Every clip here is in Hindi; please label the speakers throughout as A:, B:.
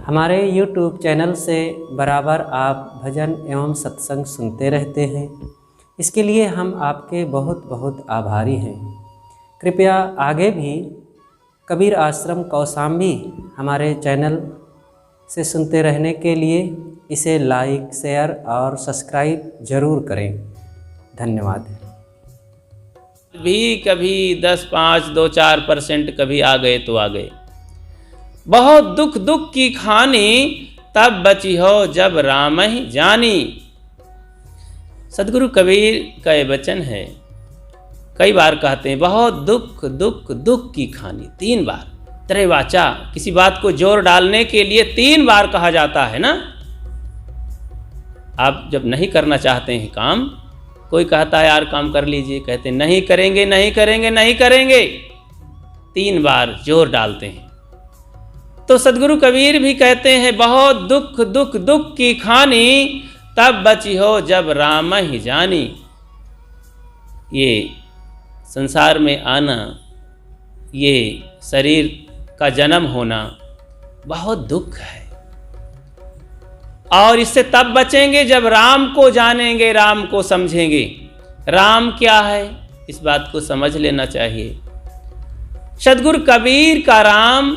A: हमारे YouTube चैनल से बराबर आप भजन एवं सत्संग सुनते रहते हैं, इसके लिए हम आपके बहुत बहुत आभारी हैं। कृपया आगे भी कबीर आश्रम कौशाम्बी हमारे चैनल से सुनते रहने के लिए इसे लाइक, शेयर और सब्सक्राइब ज़रूर करें। धन्यवाद।
B: भी कभी 10, 5, 2, 4% कभी आ गए तो आ गए। बहुत दुख दुख की खानी, तब बची हो जब राम ही जानी। सदगुरु कबीर का ये वचन है। कई बार कहते हैं बहुत दुख दुख दुख की खानी, 3 बार। त्रैवाचा, किसी बात को जोर डालने के लिए 3 बार कहा जाता है ना। आप जब नहीं करना चाहते हैं काम, कोई कहता है यार काम कर लीजिए, कहते नहीं करेंगे नहीं करेंगे नहीं करेंगे, 3 बार जोर डालते हैं। तो सदगुरु कबीर भी कहते हैं बहुत दुख दुख दुख की खानी, तब बची हो जब राम ही जानी। ये संसार में आना, ये शरीर का जन्म होना बहुत दुख है, और इससे तब बचेंगे जब राम को जानेंगे, राम को समझेंगे। राम क्या है, इस बात को समझ लेना चाहिए। सदगुरु कबीर का राम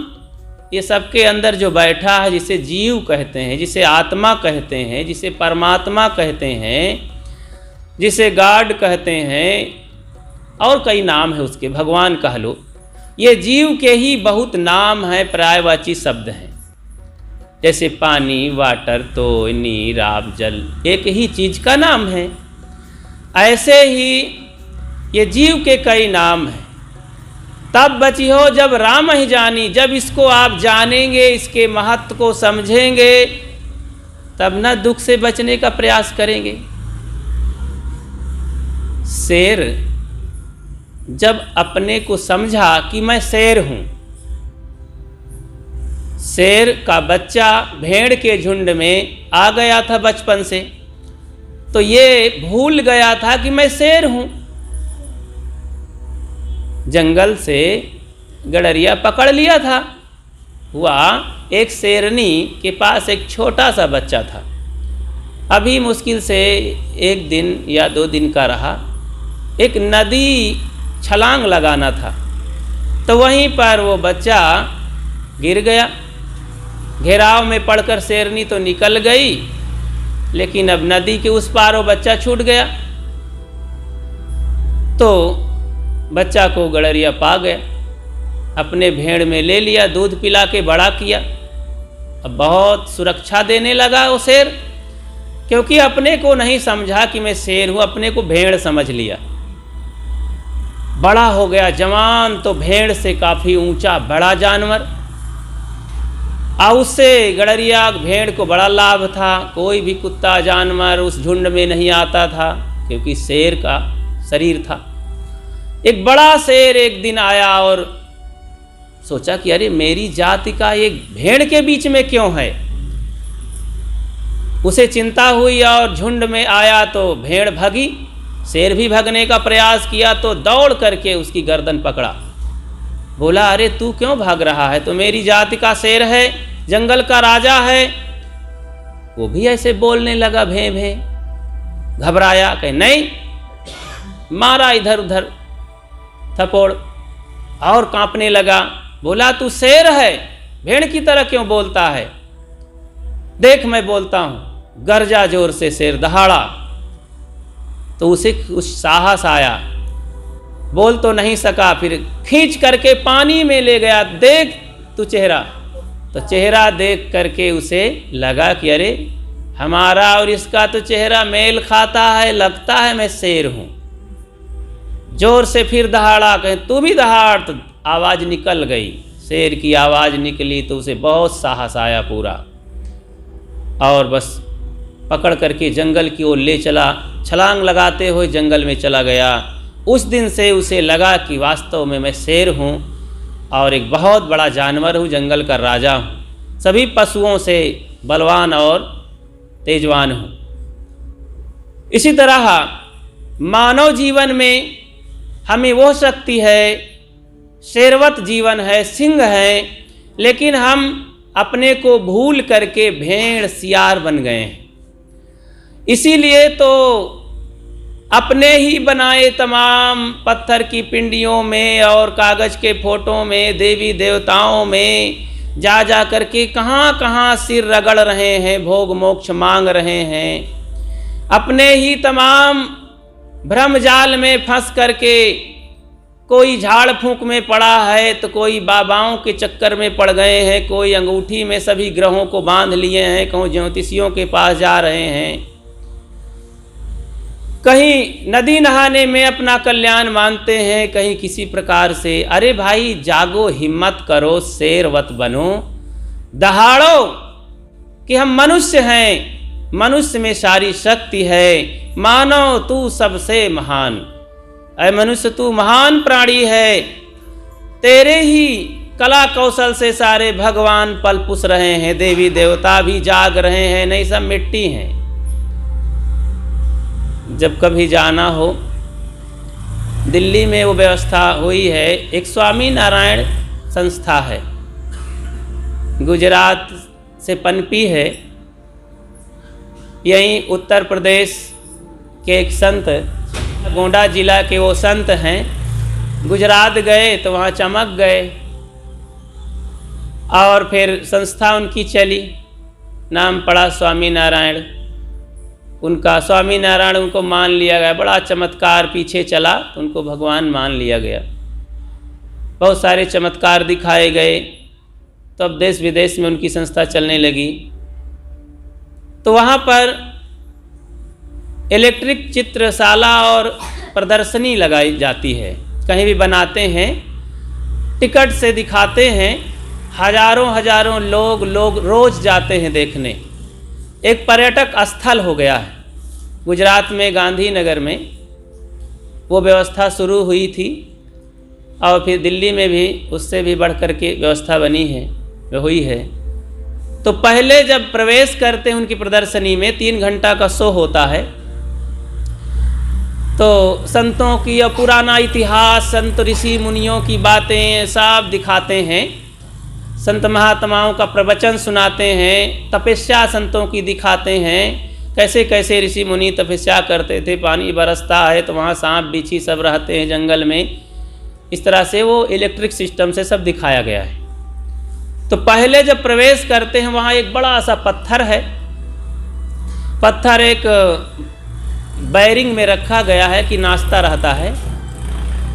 B: ये सबके अंदर जो बैठा है, जिसे जीव कहते हैं, जिसे आत्मा कहते हैं, जिसे परमात्मा कहते हैं, जिसे गॉड कहते हैं, और कई नाम है उसके, भगवान कह लो। ये जीव के ही बहुत नाम हैं, पर्यायवाची शब्द हैं। जैसे पानी, वाटर, तो नीर, आप, जल एक ही चीज़ का नाम है। ऐसे ही ये जीव के कई नाम हैं। तब बची हो जब राम ही जानी, जब इसको आप जानेंगे, इसके महत्व को समझेंगे, तब न दुख से बचने का प्रयास करेंगे। शेर जब अपने को समझा कि मैं शेर हूं, शेर का बच्चा भेड़ के झुंड में आ गया था बचपन से, तो ये भूल गया था कि मैं शेर हूं। जंगल से गडरिया पकड़ लिया था। हुआ एक शेरनी के पास एक छोटा सा बच्चा था। अभी मुश्किल से 1 दिन या 2 दिन का रहा। एक नदी छलांग लगाना था, तो वहीं पर वो बच्चा गिर गया। घेराव में पड़कर शेरनी तो निकल गई, लेकिन अब नदी के उस पार वो बच्चा छूट गया। तो बच्चा को गडरिया पा गया, अपने भेड़ में ले लिया, दूध पिला के बड़ा किया। अब बहुत सुरक्षा देने लगा वो शेर, क्योंकि अपने को नहीं समझा कि मैं शेर हूँ, अपने को भेड़ समझ लिया। बड़ा हो गया, जवान, तो भेड़ से काफ़ी ऊंचा बड़ा जानवर। और उससे गडरिया भेड़ को बड़ा लाभ था। कोई भी कुत्ता जानवर उस झुंड में नहीं आता था, क्योंकि शेर का शरीर था। एक बड़ा शेर एक दिन आया और सोचा कि अरे मेरी जाति का एक भेड़ के बीच में क्यों है। उसे चिंता हुई और झुंड में आया तो भेड़ भागी। शेर भी भागने का प्रयास किया तो दौड़ करके उसकी गर्दन पकड़ा। बोला अरे तू क्यों भाग रहा है, तो मेरी जाति का शेर है, जंगल का राजा है। वो भी ऐसे बोलने लगा, भे भे। घबराया, कहे नहीं। मारा इधर उधर थप्पड़ और कांपने लगा। बोला तू शेर है, भेड़ की तरह क्यों बोलता है, देख मैं बोलता हूं। गरजा जोर से शेर, दहाड़ा। तो उसे उस साहस आया, बोल तो नहीं सका, फिर खींच करके पानी में ले गया। देख तू चेहरा, तो चेहरा देख करके उसे लगा कि अरे हमारा और इसका तो चेहरा मेल खाता है, लगता है मैं शेर हूं। जोर से फिर दहाड़ा, कहे तू भी दहाड़। तो आवाज़ निकल गई, शेर की आवाज़ निकली, तो उसे बहुत साहस आया पूरा, और बस पकड़ करके जंगल की ओर ले चला। छलांग लगाते हुए जंगल में चला गया। उस दिन से उसे लगा कि वास्तव में मैं शेर हूँ और एक बहुत बड़ा जानवर हूँ, जंगल का राजा हूँ, सभी पशुओं से बलवान और तेजवान हूँ। इसी तरह मानव जीवन में हमें वो शक्ति है, शेरवत जीवन है, सिंह है, लेकिन हम अपने को भूल करके भेड़ सियार बन गए हैं। इसीलिए तो अपने ही बनाए तमाम पत्थर की पिंडियों में और कागज के फोटो में देवी देवताओं में जा जा करके कहाँ कहाँ सिर रगड़ रहे हैं, भोग मोक्ष मांग रहे हैं। अपने ही तमाम भ्रम जाल में फंस करके कोई झाड़ फूंक में पड़ा है तो कोई बाबाओं के चक्कर में पड़ गए हैं, कोई अंगूठी में सभी ग्रहों को बांध लिए हैं, कहीं ज्योतिषियों के पास जा रहे हैं, कहीं नदी नहाने में अपना कल्याण मानते हैं, कहीं किसी प्रकार से। अरे भाई जागो, हिम्मत करो, शेरवत बनो, दहाड़ो कि हम मनुष्य हैं, मनुष्य में सारी शक्ति है, मानो तू सबसे महान। अरे मनुष्य तू महान प्राणी है, तेरे ही कला कौशल से सारे भगवान पल पुस रहे हैं, देवी देवता भी जाग रहे हैं, नहीं सब मिट्टी हैं। जब कभी जाना हो, दिल्ली में वो व्यवस्था हुई है, एक स्वामी नारायण संस्था है, गुजरात से पनपी है। यहीं उत्तर प्रदेश के एक संत, गोंडा जिला के वो संत हैं, गुजरात गए तो वहाँ चमक गए और फिर संस्था उनकी चली, नाम पड़ा स्वामी नारायण। उनका स्वामी नारायण उनको मान लिया गया, बड़ा चमत्कार पीछे चला तो उनको भगवान मान लिया गया। बहुत सारे चमत्कार दिखाए गए, तो अब देश विदेश में उनकी संस्था चलने लगी। तो वहाँ पर इलेक्ट्रिक चित्रशाला और प्रदर्शनी लगाई जाती है, कहीं भी बनाते हैं, टिकट से दिखाते हैं, हजारों हजारों लोग रोज जाते हैं देखने। एक पर्यटक स्थल हो गया है। गुजरात में गांधीनगर में वो व्यवस्था शुरू हुई थी और फिर दिल्ली में भी उससे भी बढ़ कर के व्यवस्था बनी है, हुई है। तो पहले जब प्रवेश करते हैं उनकी प्रदर्शनी में, 3 घंटा का शो होता है, तो संतों की और पुराना इतिहास, संत ऋषि मुनियों की बातें सब दिखाते हैं, संत महात्माओं का प्रवचन सुनाते हैं, तपस्या संतों की दिखाते हैं, कैसे कैसे ऋषि मुनि तपस्या करते थे, पानी बरसता है तो वहाँ सांप बिच्छी सब रहते हैं जंगल में। इस तरह से वो इलेक्ट्रिक सिस्टम से सब दिखाया गया है। तो पहले जब प्रवेश करते हैं वहाँ एक बड़ा सा पत्थर है, पत्थर एक बैरिंग में रखा गया है कि नाश्ता रहता है।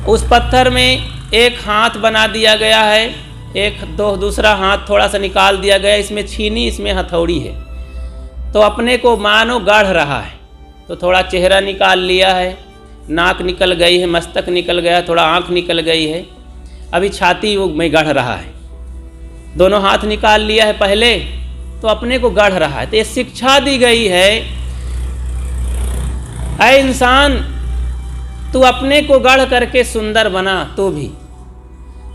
B: उस पत्थर में एक हाथ बना दिया गया है, दूसरा हाथ थोड़ा सा निकाल दिया गया, इसमें छीनी, इसमें हथौड़ी है। तो अपने को मानो गढ़ रहा है, तो थोड़ा चेहरा निकाल लिया है, नाक निकल गई है, मस्तक निकल गया, थोड़ा आँख निकल गई है, अभी छाती वो में गढ़ रहा है। दोनों हाथ निकाल लिया है पहले, तो अपने को गढ़ रहा है। तो ये शिक्षा दी गई है, ऐ इंसान तू अपने को गढ़ करके सुंदर बना। तो भी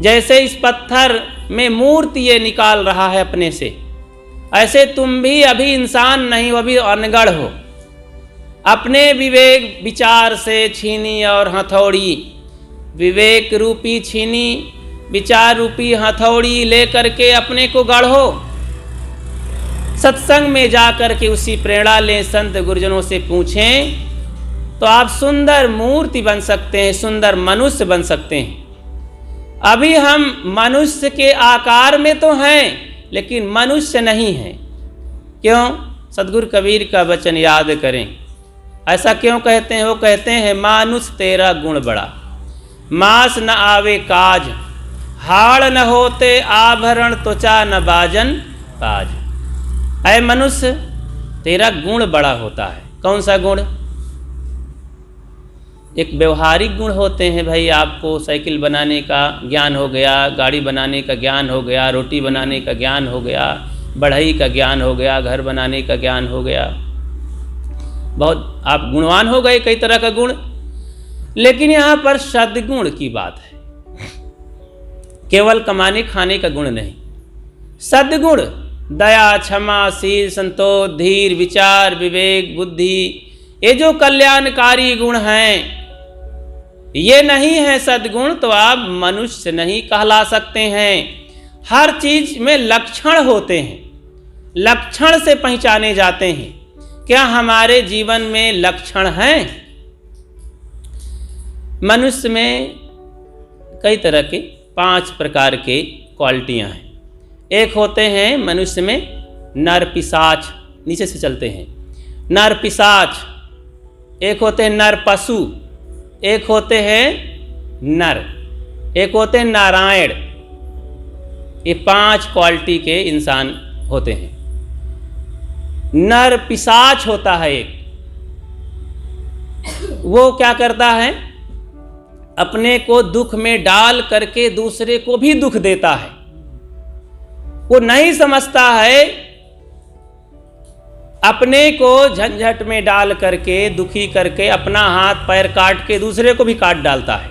B: जैसे इस पत्थर में मूर्ति ये निकाल रहा है अपने से, ऐसे तुम भी अभी इंसान नहीं हो, अभी अनगढ़ हो। अपने विवेक विचार से छीनी और हथौड़ी, विवेक रूपी छीनी, विचार रूपी हथौड़ी लेकर के अपने को गढ़ो। सत्संग में जाकर के उसी प्रेरणा लें, संत गुरुजनों से पूछें, तो आप सुंदर मूर्ति बन सकते हैं, सुंदर मनुष्य बन सकते हैं। अभी हम मनुष्य के आकार में तो हैं, लेकिन मनुष्य नहीं हैं। क्यों? सदगुरु कबीर का वचन याद करें। ऐसा क्यों कहते हैं? वो कहते हैं, मानुष तेरा गुण बड़ा, मांस न आवे काज, हाड़ न होते आभरण, त्वचा न बाजन काज। ऐ मनुष्य तेरा गुण बड़ा होता है। कौन सा गुण? एक व्यवहारिक गुण होते हैं भाई, आपको साइकिल बनाने का ज्ञान हो गया, गाड़ी बनाने का ज्ञान हो गया, रोटी बनाने का ज्ञान हो गया, बढ़ई का ज्ञान हो गया, घर बनाने का ज्ञान हो गया, बहुत आप गुणवान हो गए, कई तरह का गुण। लेकिन यहाँ पर सद्गुण की बात है, केवल कमाने खाने का गुण नहीं। सद्गुण दया, क्षमा, शील, संतोष, धीर, विचार, विवेक, बुद्धि, ये जो कल्याणकारी गुण हैं, ये नहीं है सद्गुण तो आप मनुष्य नहीं कहला सकते हैं। हर चीज में लक्षण होते हैं, लक्षण से पहचाने जाते हैं। क्या हमारे जीवन में लक्षण हैं? मनुष्य में कई तरह के 5 प्रकार के क्वालिटियां हैं। एक होते हैं मनुष्य में नर पिशाच, नीचे से चलते हैं, नर पिशाच। एक होते हैं नर पशु, एक होते हैं नर, एक होते हैं नारायण। ये 5 क्वालिटी के इंसान होते हैं। नर पिशाच होता है एक, वो क्या करता है? अपने को दुख में डाल करके दूसरे को भी दुख देता है। वो नहीं समझता है अपने को झंझट में डाल करके, दुखी करके, अपना हाथ पैर काट के दूसरे को भी काट डालता है।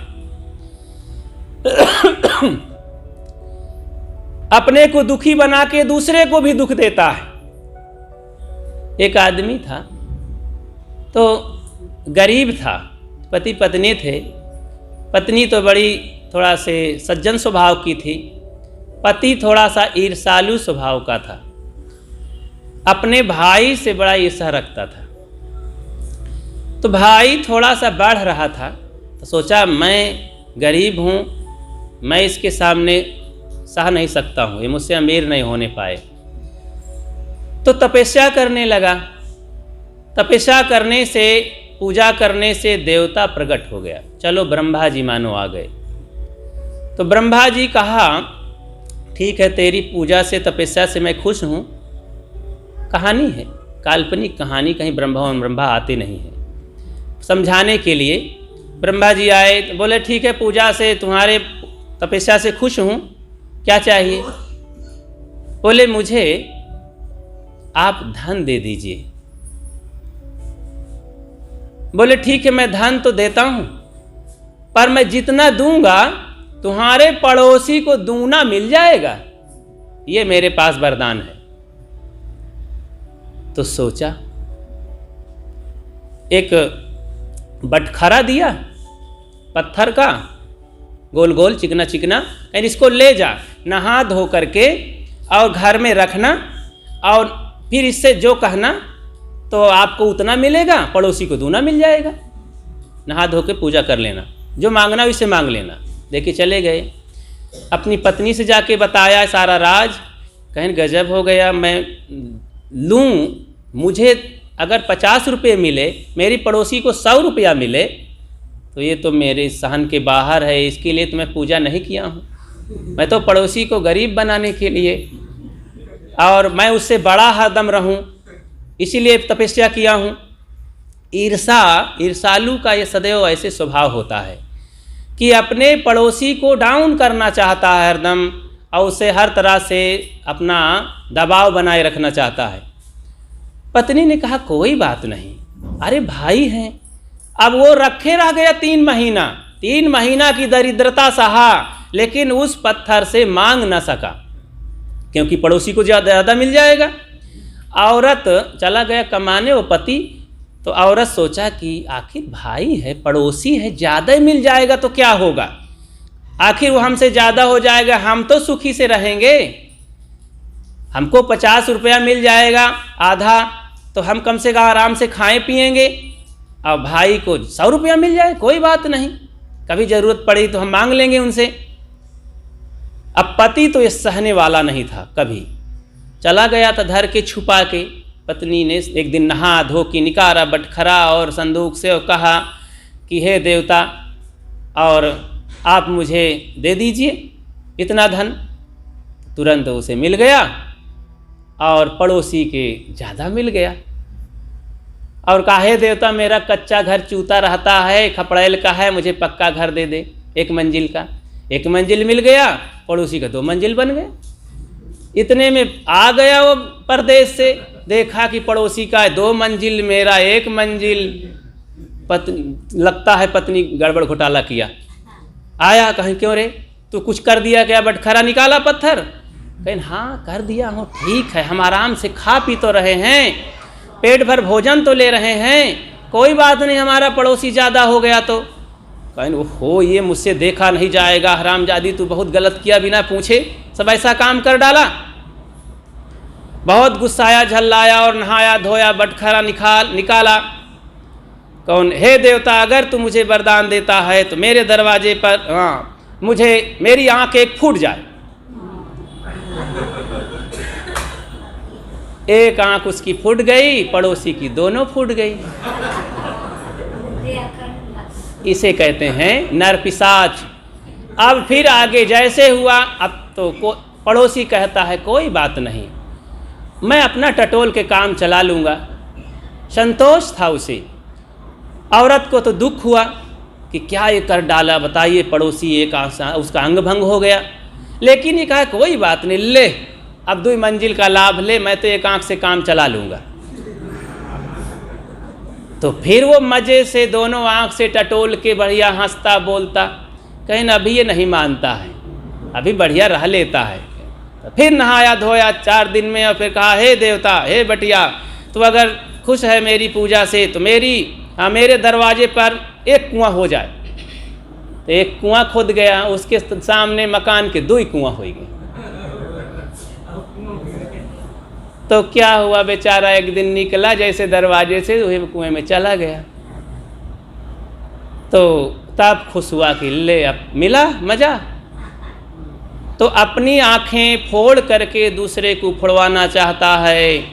B: अपने को दुखी बना के दूसरे को भी दुख देता है। एक आदमी था, तो गरीब था, पति पत्नी थे। पत्नी तो बड़ी थोड़ा से सज्जन स्वभाव की थी, पति थोड़ा सा ईर्ष्यालु स्वभाव का था, अपने भाई से बड़ा ईर्ष्या रखता था। तो भाई थोड़ा सा बढ़ रहा था, तो सोचा मैं गरीब हूँ, मैं इसके सामने सह नहीं सकता हूँ, ये मुझसे अमीर नहीं होने पाए। तो तपस्या करने लगा। तपस्या करने से, पूजा करने से देवता प्रकट हो गया। चलो ब्रह्मा जी मानो आ गए। तो ब्रह्मा जी कहा ठीक है, तेरी पूजा से, तपस्या से मैं खुश हूँ। कहानी है, काल्पनिक कहानी, कहीं ब्रह्मा आते नहीं है। समझाने के लिए ब्रह्मा जी आए, तो बोले ठीक है, पूजा से, तुम्हारे तपस्या से खुश हूँ, क्या चाहिए? बोले मुझे आप धन दे दीजिए। बोले ठीक है, मैं धन तो देता हूं, पर मैं जितना दूंगा तुम्हारे पड़ोसी को दूना मिल जाएगा, ये मेरे पास वरदान है। तो सोचा, एक बटखरा दिया पत्थर का, गोल गोल चिकना चिकना, यानी इसको ले जा, नहा धो करके और घर में रखना, और फिर इससे जो कहना तो आपको उतना मिलेगा, पड़ोसी को दूना मिल जाएगा। नहा धो के पूजा कर लेना, जो मांगना उससे मांग लेना। देखिए चले गए, अपनी पत्नी से जाके बताया सारा राज। कहीं गजब हो गया, मैं लूँ, मुझे अगर 50 रुपये मिले, मेरी पड़ोसी को 100 रुपया मिले, तो ये तो मेरे सहन के बाहर है। इसके लिए तो मैं पूजा नहीं किया हूँ। मैं तो पड़ोसी को गरीब बनाने के लिए, और मैं उससे बड़ा हरदम रहूं, इसीलिए तपस्या किया हूं। ईर्ष्यालु का ये सदैव ऐसे स्वभाव होता है कि अपने पड़ोसी को डाउन करना चाहता है हरदम, और उसे हर तरह से अपना दबाव बनाए रखना चाहता है। पत्नी ने कहा कोई बात नहीं, अरे भाई हैं। अब वो रखे रह गया 3 महीना, 3 महीना की दरिद्रता सहा, लेकिन उस पत्थर से मांग न सका, क्योंकि पड़ोसी को ज़्यादा मिल जाएगा। औरत चला गया कमाने, वो पति। तो औरत सोचा कि आखिर भाई है, पड़ोसी है, ज़्यादा मिल जाएगा तो क्या होगा, आखिर वो हमसे ज़्यादा हो जाएगा, हम तो सुखी से रहेंगे। हमको 50 रुपया मिल जाएगा आधा, तो हम कम से कम आराम से खाएं पिएंगे, और भाई को 100 रुपया मिल जाए, कोई बात नहीं, कभी ज़रूरत पड़ी तो हम मांग लेंगे उनसे। अब पति तो ये सहने वाला नहीं था, कभी चला गया था धर के छुपा के। पत्नी ने एक दिन नहा धो के निकाला बटखरा और संदूक से, और कहा कि हे देवता, और आप मुझे दे दीजिए इतना धन। तुरंत उसे मिल गया, और पड़ोसी के ज़्यादा मिल गया। और कहा हे देवता, मेरा कच्चा घर चूता रहता है, खपड़ैल का है, मुझे पक्का घर दे दे, 1 मंजिल का। 1 मंजिल मिल गया, पड़ोसी का 2 मंजिल बन गया। इतने में आ गया वो परदेश से, देखा कि पड़ोसी का 2 मंजिल, मेरा 1 मंजिल। पत्नी, लगता है पत्नी गड़बड़ घोटाला किया। आया, कहीं क्यों रे, तू कुछ कर दिया क्या? बटखरा निकाला पत्थर? कहीं हाँ कर दिया हूँ, ठीक है, हम आराम से खा पी तो रहे हैं, पेट भर भोजन तो ले रहे हैं, कोई बात नहीं, हमारा पड़ोसी ज़्यादा हो गया तो। कहीं हो, ये मुझसे देखा नहीं जाएगा, हरामजादी तू बहुत गलत किया बिना पूछे। सब ऐसा काम कर डाला। बहुत गुस्साया, झल्लाया और नहाया धोया, बटखरा निकाला। कौन? हे देवता, अगर तू मुझे वरदान देता है तो मेरे दरवाजे पर मेरी आंख एक फूट जाए। एक आंख उसकी फूट गई, पड़ोसी की दोनों फूट गई। इसे कहते हैं नरपिशाच। अब फिर आगे जैसे हुआ, अब तो पड़ोसी कहता है कोई बात नहीं, मैं अपना टटोल के काम चला लूँगा। संतोष था उसे। औरत को तो दुख हुआ कि क्या ये कर डाला, बताइए, पड़ोसी एक उसका अंग भंग हो गया। लेकिन ये कहा कोई बात नहीं, ले अब 2 मंजिल का लाभ ले, मैं तो एक आंख से काम चला लूँगा। तो फिर वो मज़े से दोनों आंख से टटोल के बढ़िया हंसता बोलता। कहीं ना अभी ये नहीं मानता है, अभी बढ़िया रह लेता है। तो फिर नहाया धोया 4 दिन में, और फिर कहा हे देवता, हे बटिया, तो अगर खुश है मेरी पूजा से तो मेरे दरवाजे पर एक कुआं हो जाए। तो एक कुआं खुद गया, उसके सामने मकान के 2 कुआं हो गए। तो क्या हुआ, बेचारा एक दिन निकला जैसे दरवाजे से वही कुएं में चला गया। तो तब खुश हुआ कि ले अब मिला मजा। तो अपनी आंखें फोड़ करके दूसरे को फोड़वाना चाहता है,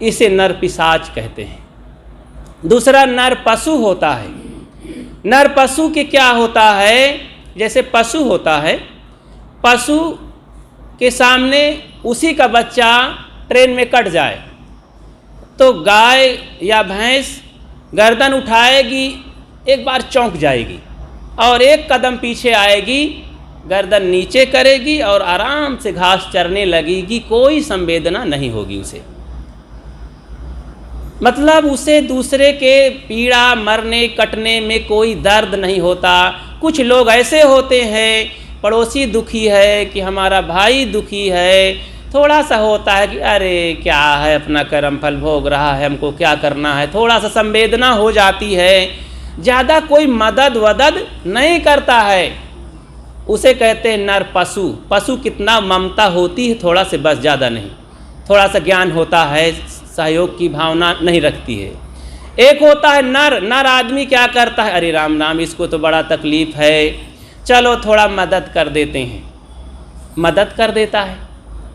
B: इसे नर पिशाच कहते हैं। दूसरा नर पशु होता है। नर पशु के क्या होता है, जैसे पशु होता है, पशु के सामने उसी का बच्चा ट्रेन में कट जाए तो गाय या भैंस गर्दन उठाएगी, एक बार चौंक जाएगी और एक कदम पीछे आएगी, गर्दन नीचे करेगी और आराम से घास चरने लगेगी, कोई संवेदना नहीं होगी उसे। मतलब उसे दूसरे के पीड़ा, मरने कटने में कोई दर्द नहीं होता। कुछ लोग ऐसे होते हैं, पड़ोसी दुखी है कि हमारा भाई दुखी है, थोड़ा सा होता है कि अरे क्या है, अपना कर्म फल भोग रहा है, हमको क्या करना है, थोड़ा सा संवेदना हो जाती है। ज़्यादा कोई मदद वदद नहीं करता है, उसे कहते हैं नर पशु। पशु कितना ममता होती है थोड़ा से, बस, ज़्यादा नहीं। थोड़ा सा ज्ञान होता है, सहयोग की भावना नहीं रखती है। एक होता है नर। नर आदमी क्या करता है, अरे राम नाम, इसको तो बड़ा तकलीफ़ है, चलो थोड़ा मदद कर देते हैं। मदद कर देता है,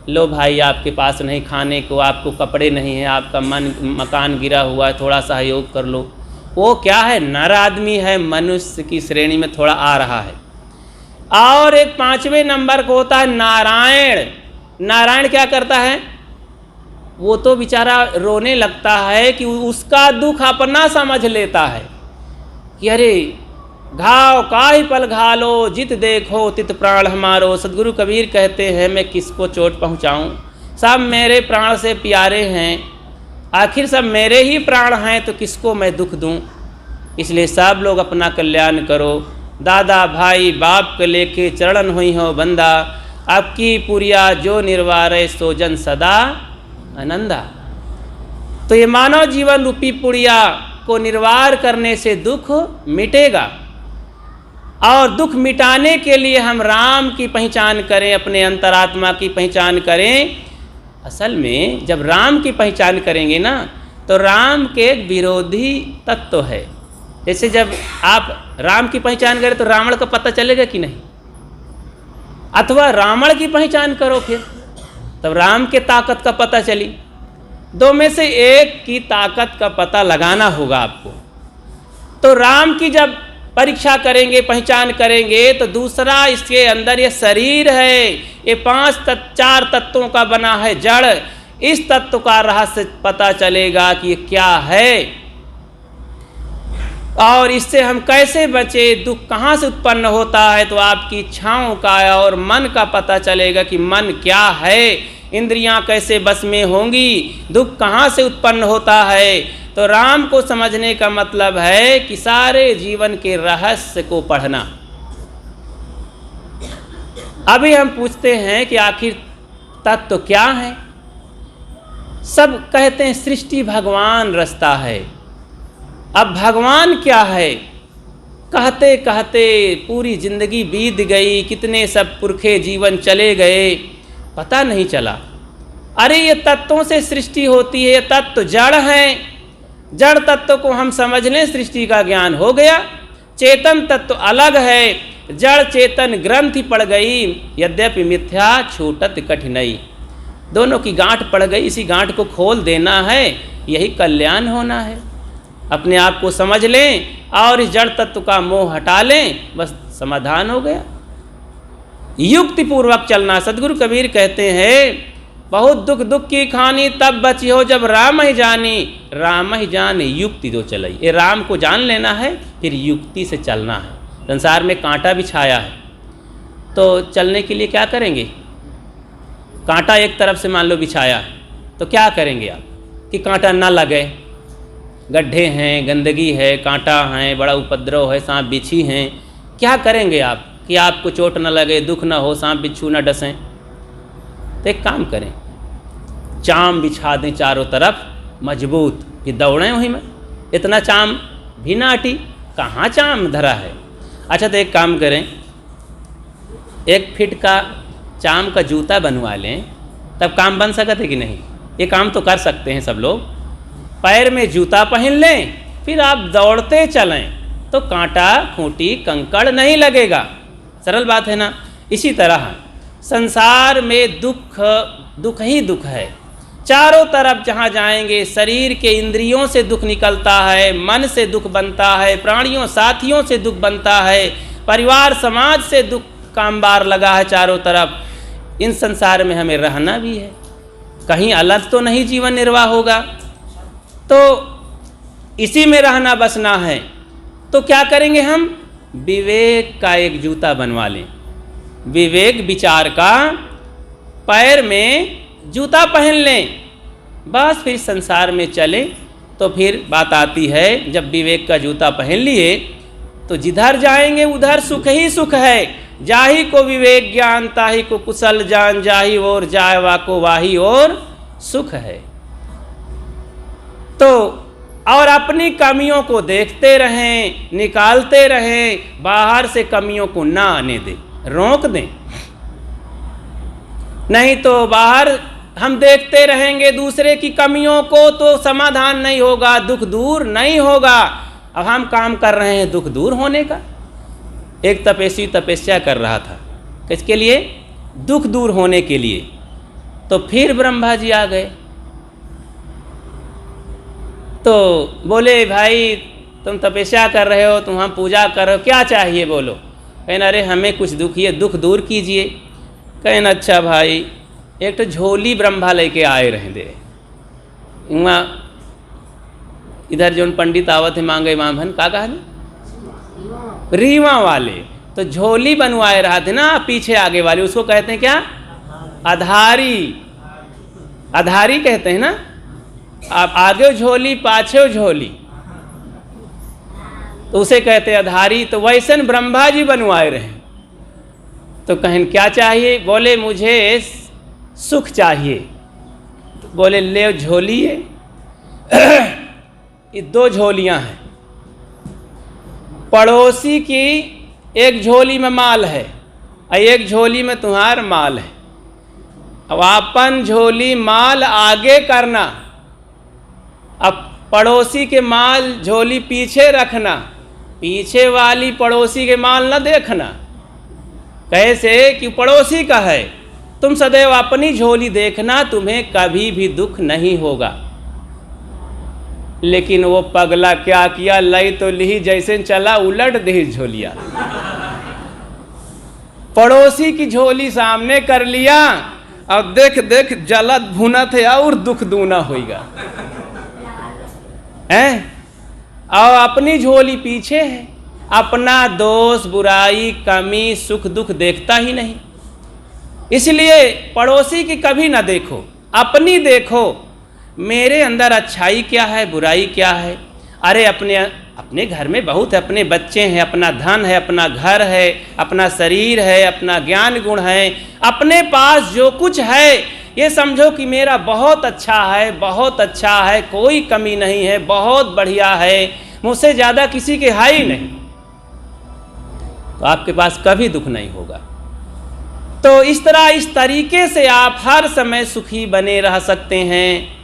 B: लो भाई आपके पास नहीं खाने को, आपको कपड़े नहीं हैं, आपका मकान गिरा हुआ है, थोड़ा सहयोग कर लो। वो क्या है, नर आदमी है, मनुष्य की श्रेणी में थोड़ा आ रहा है। और एक 5वें नंबर को होता है नारायण। नारायण क्या करता है, वो तो बेचारा रोने लगता है कि उसका दुख अपना समझ लेता है कि अरे घाव काहि पल घालो, जित देखो तित प्राण हमारो। सदगुरु कबीर कहते हैं मैं किसको चोट पहुँचाऊँ, सब मेरे प्राण से प्यारे हैं, आखिर सब मेरे ही प्राण हैं, तो किसको मैं दुख दूँ। इसलिए सब लोग अपना कल्याण करो। दादा भाई बाप के लेके चरण हुई हो बंदा, आपकी पुरिया जो निर्वारे सो जन सदा आनंदा। तो ये मानव जीवन रूपी पुड़िया को निर्वार करने से दुख मिटेगा। और दुख मिटाने के लिए हम राम की पहचान करें, अपने अंतरात्मा की पहचान करें। असल में जब राम की पहचान करेंगे ना, तो राम के एक विरोधी तत्व है। जैसे जब आप राम की पहचान करें तो रावण का पता चलेगा कि नहीं, अथवा रावण की पहचान करो फिर तब राम के ताकत का पता चली। 2 में से एक की ताकत का पता लगाना होगा आपको। तो राम की जब परीक्षा करेंगे, पहचान करेंगे, तो दूसरा इसके अंदर ये शरीर है, ये 4 तत्वों का बना है जड़। इस तत्व का रहस्य पता चलेगा कि ये क्या है और इससे हम कैसे बचे, दुख कहाँ से उत्पन्न होता है। तो आपकी इच्छाओं का और मन का पता चलेगा कि मन क्या है, इंद्रियां कैसे बस में होंगी, दुख कहाँ से उत्पन्न होता है। तो राम को समझने का मतलब है कि सारे जीवन के रहस्य को पढ़ना। अभी हम पूछते हैं कि आखिर तत्व क्या है। सब कहते हैं सृष्टि भगवान रचता है। अब भगवान क्या है, कहते कहते पूरी जिंदगी बीत गई, कितने सब पुरखे जीवन चले गए, पता नहीं चला। अरे ये तत्वों से सृष्टि होती है, ये तत्व जड़ हैं, जड़ तत्व को हम समझ लें, सृष्टि का ज्ञान हो गया। चेतन तत्व अलग है, जड़ चेतन ग्रंथि पड़ गई, यद्यपि मिथ्या छूटत कठिनाई। दोनों की गांठ पड़ गई, इसी गांठ को खोल देना है, यही कल्याण होना है। अपने आप को समझ लें और इस जड़ तत्व का मोह हटा लें, बस समाधान हो गया। युक्ति पूर्वक चलना। सदगुरु कबीर कहते हैं, बहुत दुख दुख की खानी तब बची हो जब राम ही जानी, राम ही जाने युक्ति दो चलाई। ये राम को जान लेना है, फिर युक्ति से चलना है। संसार में कांटा भी छाया है, तो चलने के लिए क्या करेंगे? कांटा एक तरफ से मान लो बिछाया है, तो क्या करेंगे आप कि कांटा ना लगे? गड्ढे हैं, गंदगी है, कांटा है, बड़ा उपद्रव है, सांप बिच्छी हैं, क्या करेंगे आप कि आपको चोट न लगे, दुख न हो, सांप बिच्छू न डसें? तो एक काम करें, चाम बिछा दें चारों तरफ मजबूत, कि दौड़ें वहीं में। इतना चाम भी ना अटी, कहाँ चाम धरा है। अच्छा, तो एक काम करें, 1 फीट का चाम का जूता बनवा लें, तब काम बन सकता है कि नहीं? ये काम तो कर सकते हैं सब लोग। पैर में जूता पहन लें, फिर आप दौड़ते चलें, तो कांटा खूंटी कंकड़ नहीं लगेगा। सरल बात है ना। इसी तरह संसार में दुख ही दुख है। चारों तरफ जहाँ जाएंगे, शरीर के इंद्रियों से दुख निकलता है, मन से दुख बनता है, प्राणियों साथियों से दुख बनता है, परिवार समाज से दुख का अंबार लगा है चारों तरफ। इन संसार में हमें रहना भी है, कहीं अलग तो नहीं जीवन निर्वाह होगा, तो इसी में रहना बसना है। तो क्या करेंगे हम? विवेक का एक जूता बनवा लें, विवेक विचार का पैर में जूता पहन लें, बस फिर संसार में चले। तो फिर बात आती है, जब विवेक का जूता पहन लिए तो जिधर जाएंगे उधर सुख ही सुख है। जाही को विवेक ज्ञान, ताही को कुशल जान, जाही और जायवा को वाही और सुख है। तो और अपनी कमियों को देखते रहें, निकालते रहें, बाहर से कमियों को ना आने दें, रोक दें। नहीं तो बाहर हम देखते रहेंगे दूसरे की कमियों को, तो समाधान नहीं होगा, दुख दूर नहीं होगा। अब हम काम कर रहे हैं दुख दूर होने का। एक तपस्वी तपस्या कर रहा था, किसके लिए? दुख दूर होने के लिए। तो फिर ब्रह्मा जी आ गए, तो बोले, भाई तुम तपस्या कर रहे हो, तुम हम पूजा कर रहे हो, क्या चाहिए बोलो? कहना, अरे हमें कुछ दुख, ये दुख दूर कीजिए। कहना, अच्छा भाई, एक तो झोली ब्रह्मा लेके आए रहे दे। वहाँ इधर जो पंडित आवत है मांगे मामन, का कहा रीवा वाले, तो झोली बनवाए रहा थे ना पीछे आगे वाले, उसको कहते हैं क्या? आधारी। आधारी कहते हैं ना। आप आगे झोली पाछे झोली, तो उसे कहते हैं आधारी। तो वैसे ब्रह्मा जी बनवाए रहे। तो कहें क्या चाहिए? बोले मुझे सुख चाहिए। तो बोले ले झोली है। ये 2 झोलियां हैं, पड़ोसी की एक झोली में माल है और एक झोली में तुम्हार माल है। अब अपन झोली माल आगे करना, अब पड़ोसी के माल झोली पीछे रखना, पीछे वाली पड़ोसी के माल न देखना। कैसे कि पड़ोसी का है, तुम सदैव अपनी झोली देखना, तुम्हें कभी भी दुख नहीं होगा। लेकिन वो पगला क्या किया, लई तो ली, जैसे चला उलट दे झोलिया। पड़ोसी की झोली सामने कर लिया, अब देख देख जलत भुनत है और दुख दूना होगा है। और अपनी झोली पीछे है, अपना दोष बुराई कमी सुख दुख देखता ही नहीं। इसलिए पड़ोसी की कभी ना देखो, अपनी देखो, मेरे अंदर अच्छाई क्या है, बुराई क्या है। अरे अपने घर में बहुत है, अपने बच्चे हैं, अपना धन है, अपना घर है, अपना शरीर है, अपना ज्ञान गुण है, अपने पास जो कुछ है ये समझो कि मेरा बहुत अच्छा है, बहुत अच्छा है, कोई कमी नहीं है, बहुत बढ़िया है, मुझसे ज़्यादा किसी के है ही नहीं। तो आपके पास कभी दुख नहीं होगा। तो इस तरीके से आप हर समय सुखी बने रह सकते हैं।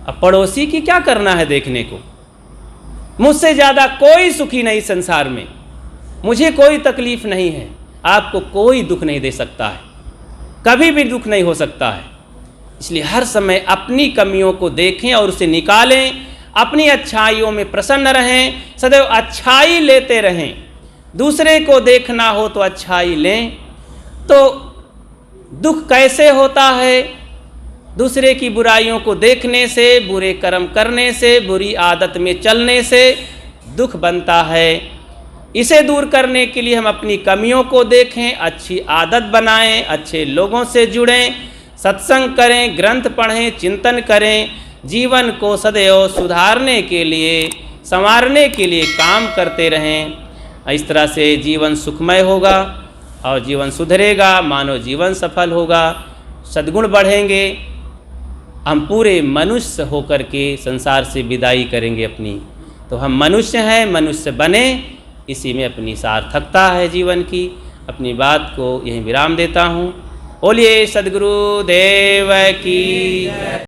B: अब पड़ोसी की क्या करना है देखने को, मुझसे ज़्यादा कोई सुखी नहीं संसार में, मुझे कोई तकलीफ नहीं है, आपको कोई दुख नहीं दे सकता है, कभी भी दुख नहीं हो सकता है। इसलिए हर समय अपनी कमियों को देखें और उसे निकालें, अपनी अच्छाइयों में प्रसन्न रहें, सदैव अच्छाई लेते रहें। दूसरे को देखना हो तो अच्छाई लें। तो दुख कैसे होता है? दूसरे की बुराइयों को देखने से, बुरे कर्म करने से, बुरी आदत में चलने से दुख बनता है। इसे दूर करने के लिए हम अपनी कमियों को देखें, अच्छी आदत बनाएं, अच्छे लोगों से जुड़ें, सत्संग करें, ग्रंथ पढ़ें, चिंतन करें, जीवन को सदैव सुधारने के लिए, संवारने के लिए काम करते रहें। इस तरह से जीवन सुखमय होगा और जीवन सुधरेगा, मानव जीवन सफल होगा, सद्गुण बढ़ेंगे, हम पूरे मनुष्य होकर के संसार से विदाई करेंगे अपनी। तो हम मनुष्य हैं, मनुष्य बने, इसी में अपनी सार्थकता है जीवन की। अपनी बात को यहीं विराम देता हूँ। बोलिए सद्गुरु देव की।